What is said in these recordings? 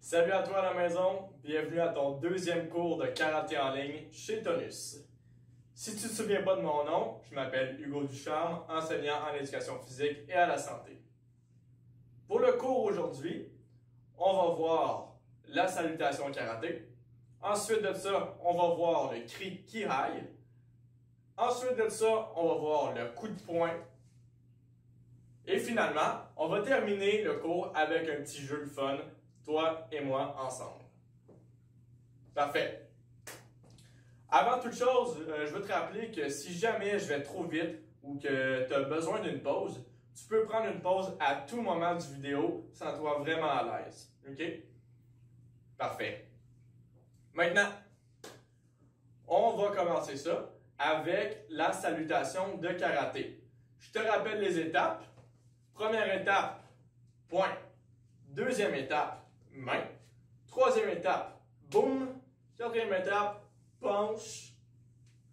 Salut à toi à la maison, bienvenue à ton deuxième cours de karaté en ligne chez Tonus. Si tu ne te souviens pas de mon nom, je m'appelle Hugo Ducharme, enseignant en éducation physique et à la santé. Pour le cours aujourd'hui, on va voir la salutation karaté. Ensuite de ça, on va voir le cri Kihai. Ensuite de ça, on va voir le coup de poing. Et finalement, on va terminer le cours avec un petit jeu de fun, toi et moi ensemble. Parfait. Avant toute chose, je veux te rappeler que si jamais je vais trop vite ou que tu as besoin d'une pause, tu peux prendre une pause à tout moment du vidéo sans toi vraiment à l'aise. OK? Parfait. Maintenant, on va commencer ça avec la salutation de karaté. Je te rappelle les étapes. Première étape, point. Deuxième étape, main. Troisième étape, boum. Quatrième étape, penche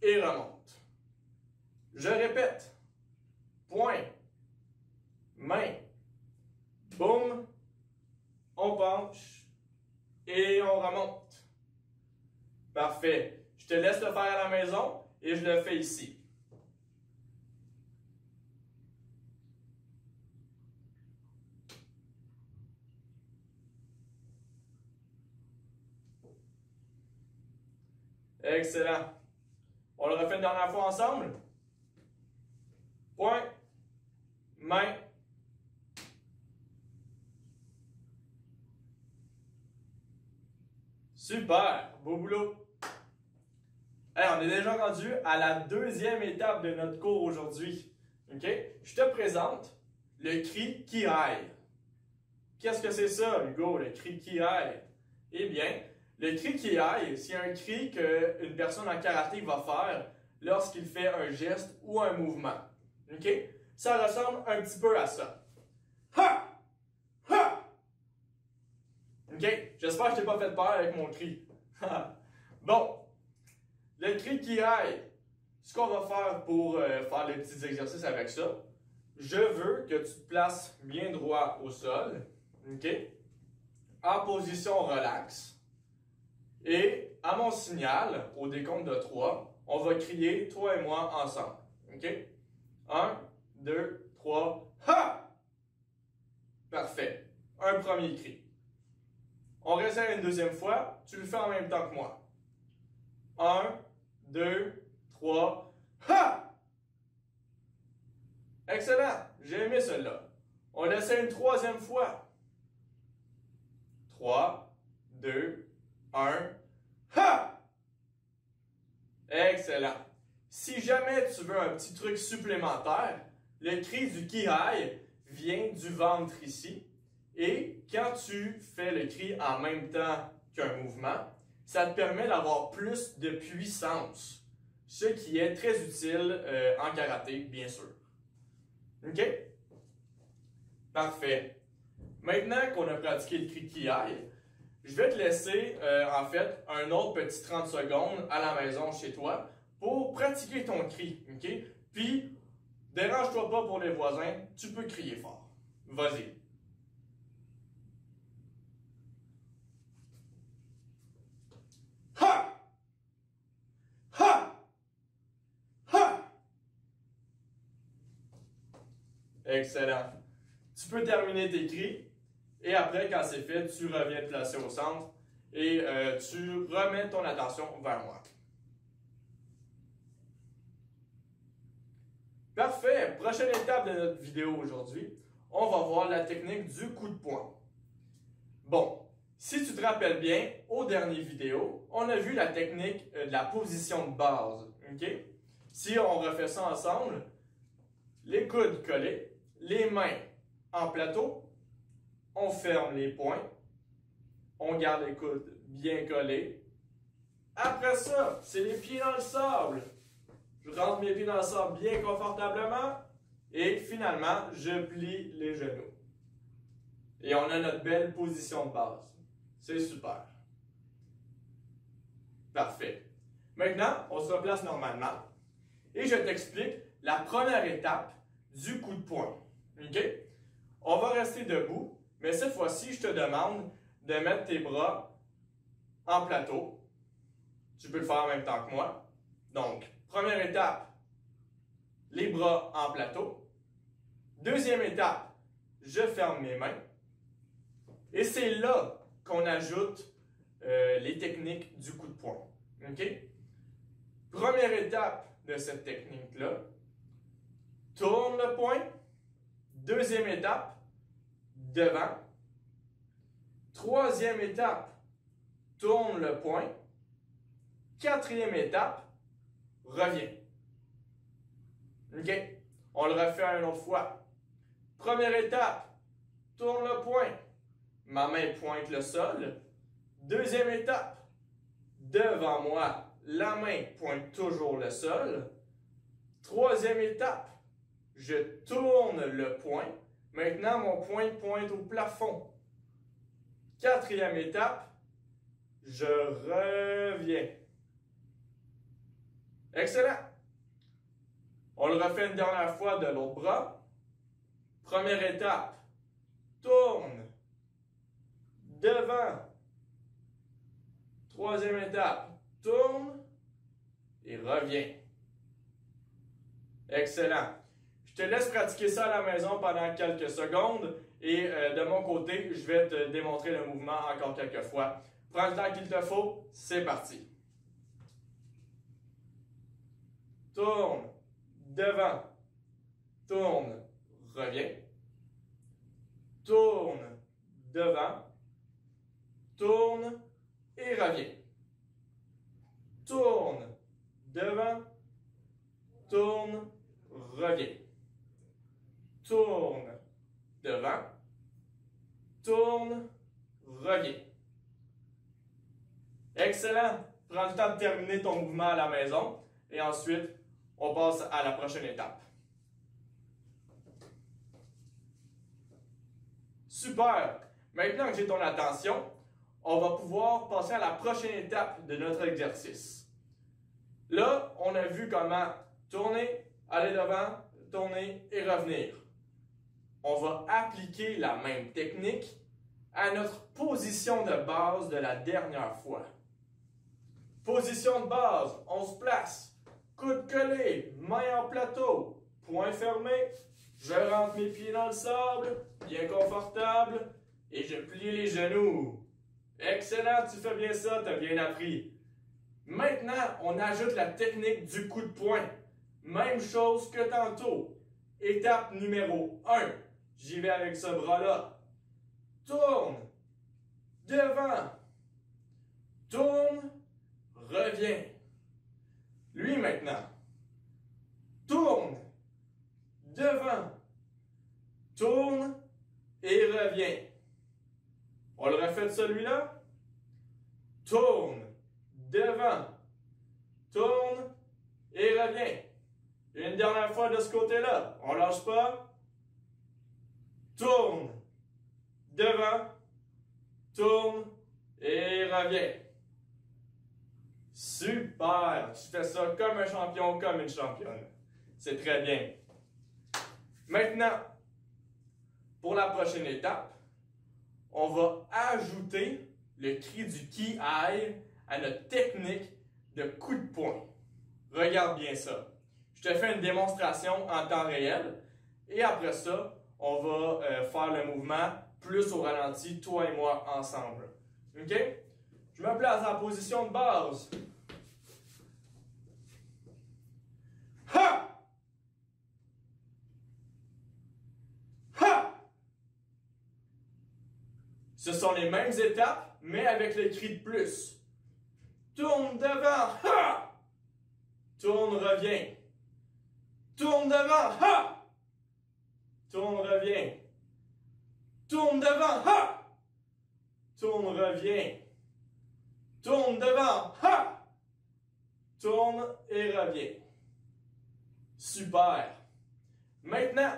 et remonte. Je répète, point, main, boum, on penche et on remonte. Parfait. Je te laisse le faire à la maison et je le fais ici. Excellent. On le refait une dernière fois ensemble. Point, main. Super, beau boulot. Hey, on est déjà rendu à la deuxième étape de notre cours aujourd'hui. OK? Je te présente le cri Kihai. Qu'est-ce que c'est ça, Hugo, le cri Kihai? Eh bien, le cri Kihai, c'est un cri qu'une personne en karaté va faire lorsqu'il fait un geste ou un mouvement. OK? Ça ressemble un petit peu à ça. Ha! Ha! OK? J'espère que je t'ai pas fait peur avec mon cri. Bon, le cri Kihai, ce qu'on va faire pour faire les petits exercices avec ça, je veux que tu te places bien droit au sol. OK? En position relax. Et à mon signal, au décompte de 3, on va crier, toi et moi, ensemble. OK? 1, 2, 3, ha! Parfait. Un premier cri. On réessaye une deuxième fois. Tu le fais en même temps que moi. 1, 2, 3, ha! Excellent. J'ai aimé celle-là. On essaie une troisième fois. 3, 2, 1, ha! Excellent. Si jamais tu veux un petit truc supplémentaire, le cri du Kihai vient du ventre ici. Et quand tu fais le cri en même temps qu'un mouvement, ça te permet d'avoir plus de puissance. Ce qui est très utile en karaté, bien sûr. OK? Parfait. Maintenant qu'on a pratiqué le cri Kihai, je vais te laisser, en fait, un autre petit 30 secondes à la maison chez toi pour pratiquer ton cri, OK? Puis, dérange-toi pas pour les voisins, tu peux crier fort. Vas-y. Ha! Ha! Ha! Excellent. Tu peux terminer tes cris. Et après, quand c'est fait, tu reviens te placer au centre et tu remets ton attention vers moi. Parfait! Prochaine étape de notre vidéo aujourd'hui, on va voir la technique du coup de poing. Bon, si tu te rappelles bien, aux dernières vidéos, on a vu la technique de la position de base. OK? Si on refait ça ensemble, les coudes collés, les mains en plateau, on ferme les poings. On garde les coudes bien collés. Après ça, c'est les pieds dans le sable. Je rentre mes pieds dans le sable bien confortablement. Et finalement, je plie les genoux. Et on a notre belle position de base. C'est super. Parfait. Maintenant, on se replace normalement. Et je t'explique la première étape du coup de poing. OK? On va rester debout. Mais cette fois-ci, je te demande de mettre tes bras en plateau. Tu peux le faire en même temps que moi. Donc, première étape, les bras en plateau. Deuxième étape, je ferme mes mains. Et c'est là qu'on ajoute les techniques du coup de poing. Okay? Première étape de cette technique-là, tourne le poing. Deuxième étape, devant. Troisième étape, tourne le poing. Quatrième étape, reviens. OK? On le refait une autre fois. Première étape, tourne le poing. Ma main pointe le sol. Deuxième étape, devant moi, la main pointe toujours le sol. Troisième étape, je tourne le poing. Maintenant, mon poing pointe au plafond. Quatrième étape, je reviens. Excellent. On le refait une dernière fois de l'autre bras. Première étape, tourne. Devant. Troisième étape, tourne et reviens. Excellent. Je te laisse pratiquer ça à la maison pendant quelques secondes et de mon côté, je vais te démontrer le mouvement encore quelques fois. Prends le temps qu'il te faut, c'est parti. Tourne, devant, tourne, reviens. Tourne, devant, tourne et reviens. Tourne, devant, tourne, reviens. Tourne, devant, tourne, reviens. Excellent! Prends le temps de terminer ton mouvement à la maison et ensuite, on passe à la prochaine étape. Super! Maintenant que j'ai ton attention, on va pouvoir passer à la prochaine étape de notre exercice. Là, on a vu comment tourner, aller devant, tourner et revenir. On va appliquer la même technique à notre position de base de la dernière fois. Position de base, on se place, coude collé, main en plateau, poing fermé, je rentre mes pieds dans le sable, bien confortable, et je plie les genoux. Excellent, tu fais bien ça, tu as bien appris. Maintenant, on ajoute la technique du coup de poing. Même chose que tantôt. Étape numéro 1. J'y vais avec ce bras-là. Tourne. Devant. Tourne. Reviens. Lui maintenant. Tourne. Devant. Tourne. Et reviens. On le refait de celui-là. Tourne. Devant. Tourne. Et reviens. Une dernière fois de ce côté-là. On ne lâche pas. Tourne. Devant. Tourne. Et reviens. Super! Tu fais ça comme un champion, comme une championne. C'est très bien. Maintenant, pour la prochaine étape, on va ajouter le cri du ki ai à notre technique de coup de poing. Regarde bien ça. Je te fais une démonstration en temps réel et après ça, on va faire le mouvement plus au ralenti, toi et moi ensemble. OK? Je me place en position de base. Ha! Ha! Ce sont les mêmes étapes, mais avec le cri de plus. Tourne devant. Ha! Tourne, reviens. Tourne devant. Ha! Tourne, reviens. Tourne devant. Ha! Tourne, reviens. Tourne devant. Ha! Tourne et reviens. Super. Maintenant,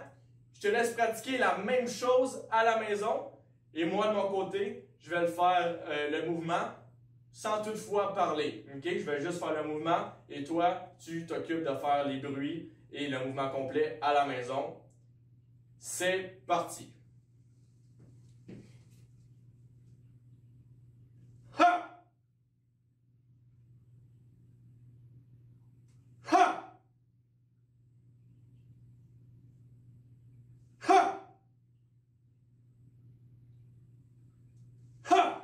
je te laisse pratiquer la même chose à la maison. Et moi, de mon côté, je vais le faire le mouvement sans toutefois parler. Okay? Je vais juste faire le mouvement et toi, tu t'occupes de faire les bruits et le mouvement complet à la maison. C'est parti. Ha! Ha! Ha! Ha!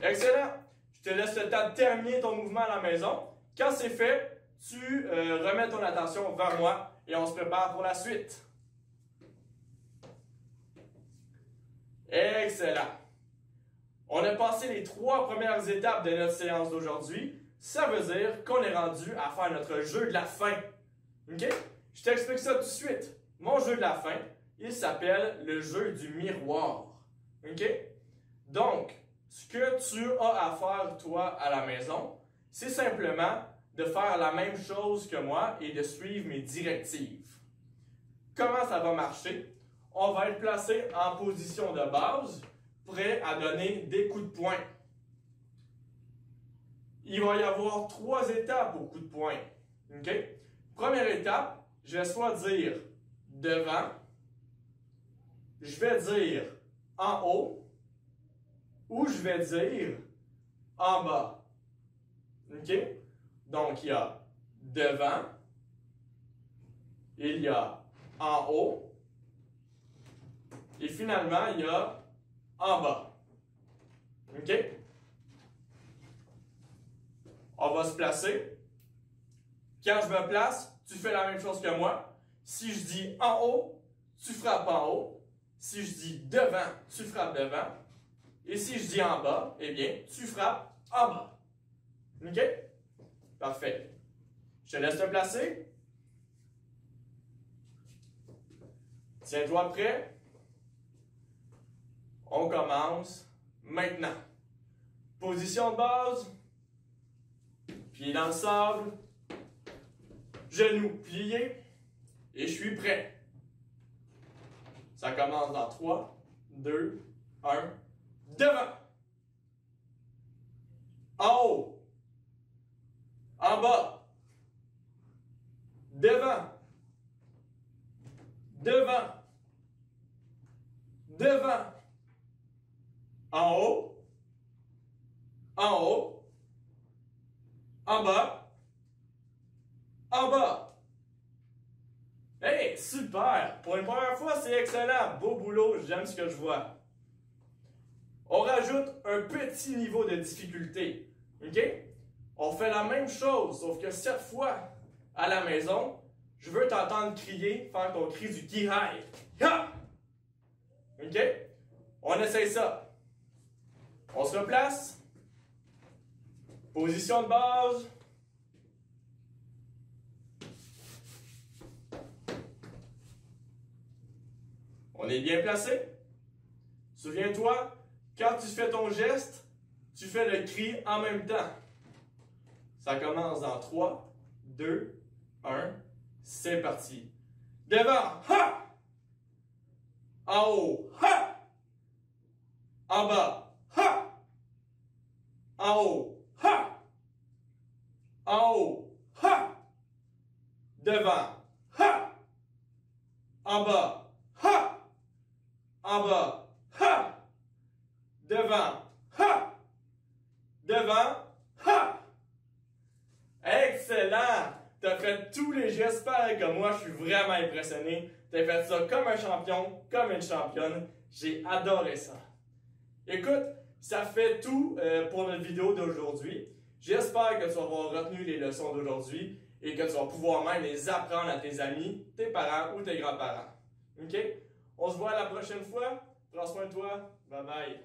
Excellent! Je te laisse le temps de terminer ton mouvement à la maison. Quand c'est fait, tu remets ton attention vers moi et on se prépare pour la suite. Excellent! On a passé les 3 premières étapes de notre séance d'aujourd'hui. Ça veut dire qu'on est rendu à faire notre jeu de la fin. OK? Je t'explique ça tout de suite. Mon jeu de la fin, il s'appelle le jeu du miroir. OK? Donc, ce que tu as à faire, toi, à la maison, c'est simplement de faire la même chose que moi et de suivre mes directives. Comment ça va marcher? On va être placé en position de base, prêt à donner des coups de poing. Il va y avoir 3 étapes au coup de poing. OK? Première étape, je vais soit dire devant, je vais dire en haut, ou je vais dire en bas. OK? Donc, il y a devant, il y a en haut, et finalement, il y a en bas. OK? On va se placer. Quand je me place, tu fais la même chose que moi. Si je dis en haut, tu frappes en haut. Si je dis devant, tu frappes devant. Et si je dis en bas, eh bien, tu frappes en bas. OK? Parfait. Je te laisse te placer. Tiens-toi prêt. On commence maintenant. Position de base. Pied dans le sable. Genoux pliés. Et je suis prêt. Ça commence dans 3, 2, 1. Devant. En haut. En bas. Devant. Devant. Devant. En haut. En haut. En bas. En bas. Hey, super! Pour une première fois, c'est excellent. Beau boulot, j'aime ce que je vois. On rajoute un petit niveau de difficulté. OK? On fait la même chose, sauf que cette fois, à la maison, je veux t'entendre crier, faire ton cri du Kihai. Ha! OK? On essaye ça. On se replace. Position de base. On est bien placé. Souviens-toi, quand tu fais ton geste, tu fais le cri en même temps. Ça commence dans 3, 2, 1. C'est parti. Devant, ha! En haut, ha! En bas, ha! En haut, ha! En haut, ha! Devant, ha! En bas, ha! En bas, ha! Devant, ha! Devant, ha! Excellent! T'as fait tous les gestes pareils comme moi, je suis vraiment impressionné. T'as fait ça comme un champion, comme une championne. J'ai adoré ça. Écoute, ça fait tout pour notre vidéo d'aujourd'hui. J'espère que tu vas avoir retenu les leçons d'aujourd'hui et que tu vas pouvoir même les apprendre à tes amis, tes parents ou tes grands-parents. OK? On se voit la prochaine fois. Prends soin de toi. Bye bye.